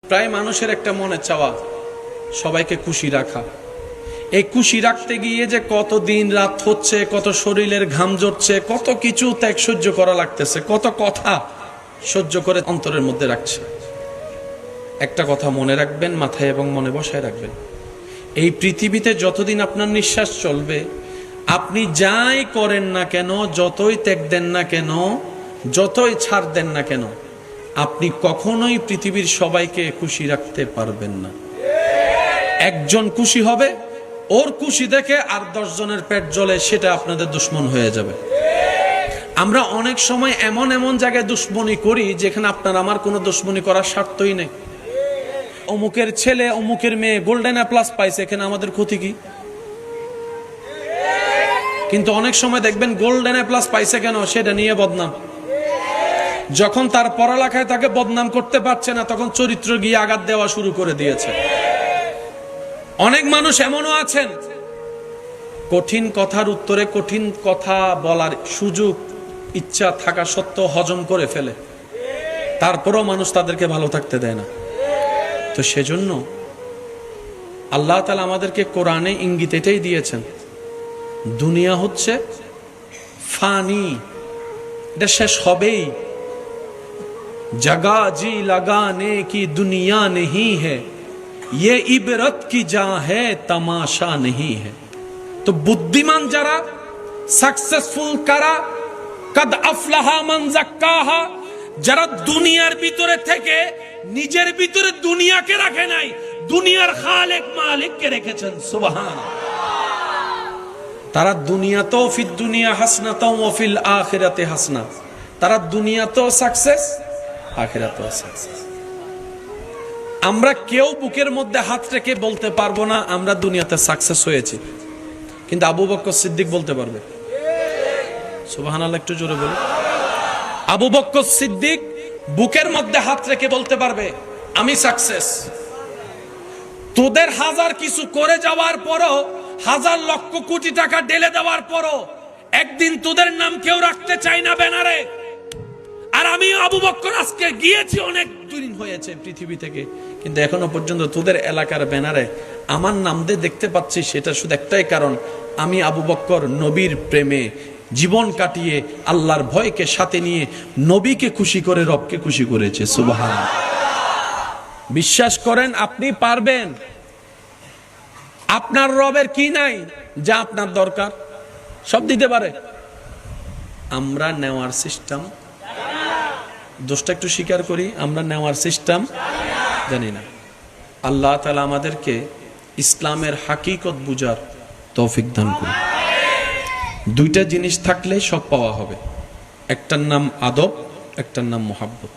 প্রায় মানুষের একটা মনে চাওয়া সবাইকে খুশি রাখা। এই খুশি রাখতে গিয়ে যে কত দিন রাত হচ্ছে, কত শরীরের ঘাম ঝরছে, কত কিছু ত্যাগ সহ্য করা লাগতেছে, কত কথা সহ্য করে অন্তরের মধ্যে রাখছে। একটা কথা মনে রাখবেন, মাথায় এবং মনে বসায় রাখবেন, এই পৃথিবীতে যতদিন আপনার নিঃশ্বাস চলবে, আপনি যাই করেন না কেন, যতই ত্যাগ দেন না কেন, যতই ছাড় দেন না কেন, আপনি কখনোই পৃথিবীর সবাইকে খুশি রাখতে পারবেন না। একজন খুশি হবে, ওর খুশি দেখে আর 10 জনের পেট জ্বলে, সেটা আপনাদের দুশ্মন হয়ে যাবে। আমরা অনেক সময় এমন এমন জায়গায় দুশ্মনী করি যেখানে আপনার আমার কোনো দুশ্মনী করার স্বার্থই নেই। অমুকের ছেলে, অমুকের মেয়ে গোল্ডেন এ প্লাস পাইছে, এখানে আমাদের ক্ষতি কি? কিন্তু অনেক সময় দেখবেন গোল্ডেন এ প্লাস পাইছে কেন, সেটা নিয়ে বদনাম। যখন তার পড়ালেখায় তাকে বদনাম করতে পারছে না, তখন চরিত্র গিয়ে আঘাত দেওয়া শুরু করে দিয়েছে। অনেক মানুষ এমনও আছেন, কঠিন কথার উত্তরে কঠিন কথা বলার সুযোগ ইচ্ছা থাকা সত্ত্বেও হজম করে ফেলে, তারপরেও মানুষ তাদেরকে ভালো থাকতে দেয় না। তো সেজন্য আল্লাহ তাআলা আমাদেরকে কোরআনে ইঙ্গিত এটাই দিয়েছেন, দুনিয়া হচ্ছে ফানি, এটা শেষ হবেই। जगह जी लगाने की दुनिया नहीं है, ये इबरत की जा है, तमाशा नहीं है। तो बुद्धिमान जरा, सक्सेसफुल करा, कद अफलाहा मन ज़क्काहा, যারা দুনিয়ার ভিতরে থেকে নিজের ভিতরে দুনিয়াকে রাখে নাই, দুনিয়ার খালেক মালিককে রেখেছেন। সুবহানাল্লাহ। তারা দুনিয়াতেও ফিদ দুনিয়া হাসনাতাও ওয়া ফিল আখিরাতে হাসনা, তারা দুনিয়াতেও সাকসেস, আখিরাতেও সাকসেস। আমরা কেউ বুকের মধ্যে হাত রেখে বলতে পারবো না আমরা দুনিয়াতে সাকসেস হয়েছি, কিন্তু আবু বকর সিদ্দিক বলতে পারবে। সুবহানাল্লাহ, একটু জোরে বলুন। আবু বকর সিদ্দিক বুকের মধ্যে হাত রেখে বলতে পারবে আমি সাকসেস। তোদের হাজার কিছু করে যাওয়ার পরও, হাজার লক্ষ কোটি টাকা ঢেলে দেওয়ার পরও একদিন তোদের নাম কেউ রাখতে চায় না ব্যানারে। আর আমি আবু বকর আজকে গিয়েছি, অনেক দিন হয়েছে পৃথিবী থেকে, কিন্তু এখনো পর্যন্ত তোদের এলাকার ব্যানারে আমার নাম দিয়ে দেখতে পাচ্ছি। সেটা শুধু একটাই কারণ, আমি আবু বকর নবীর প্রেমে জীবন কাটিয়ে আল্লাহর ভয়কে সাথে নিয়ে নবীকে খুশি করে রবকে খুশি করেছে। সুবহানাল্লাহ। বিশ্বাস করেন আপনি পারবেন। আপনার রবের কি নাই যা আপনার দরকার? সব দিতে পারে। আমরা নেওয়ার সিস্টেম, দোষটা একটু স্বীকার করি, আমরা নেওয়ার সিস্টেম জানি না। আল্লাহ তাআলা আমাদেরকে ইসলামের হাকিকত বুঝার তৌফিক দান করুন। দুইটা জিনিস থাকলে সব পাওয়া হবে, একটার নাম আদব, একটার নাম মুহাব্বত।